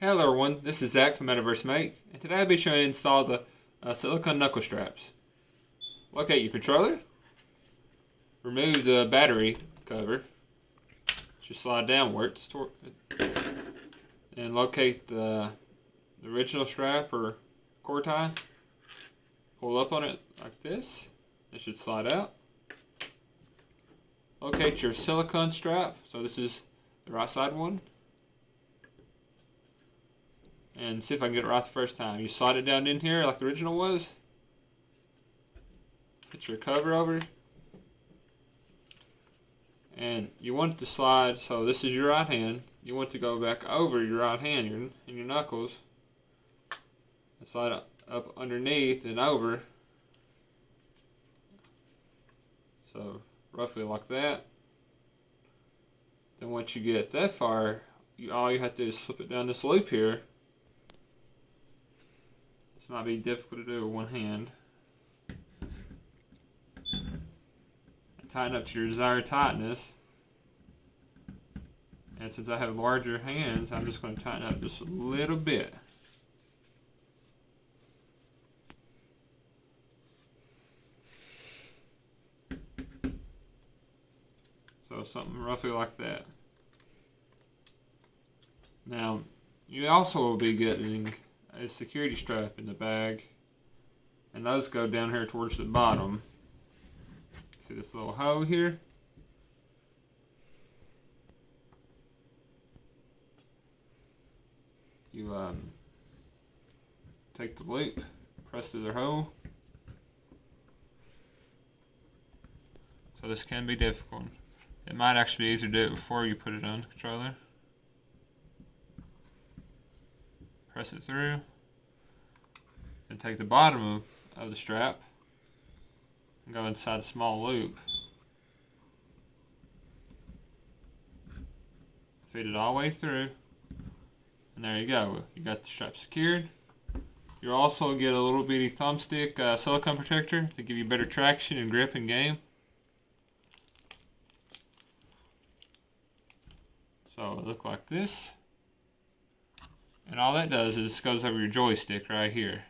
Hello everyone, this is Zach from Metaverse Make, and today I'll be showing you to install the silicone knuckle straps. Locate your controller, remove the battery cover, just slide downwards, and locate the original strap or cord tie. Pull up on it like this, it should slide out. Locate your silicone strap, so this is the right side one. And see if I can get it right the first time. You slide it down in here like the original was. Put your cover over. And you want it to slide, so this is your right hand. You want to go back over your right hand in your knuckles. And slide up underneath and over. So roughly like that. Then once you get that far, all you have to do is slip it down this loop here. This might be difficult to do with one hand. And tighten up to your desired tightness. And since I have larger hands, I'm just going to tighten up just a little bit. So something roughly like that. Now, you also will be getting a security strap in the bag, and those go down here towards the bottom. See this little hole here? You take the loop, press through the hole. So this can be difficult. It might actually be easier to do it before you put it on the controller. Press it through, then take the bottom of the strap and go inside a small loop. Feed it all the way through, and there you go. You got the strap secured. You'll also get a little bitty thumbstick silicone protector to give you better traction and grip in game. So it'll look like this. And all that does is goes over your joystick right here.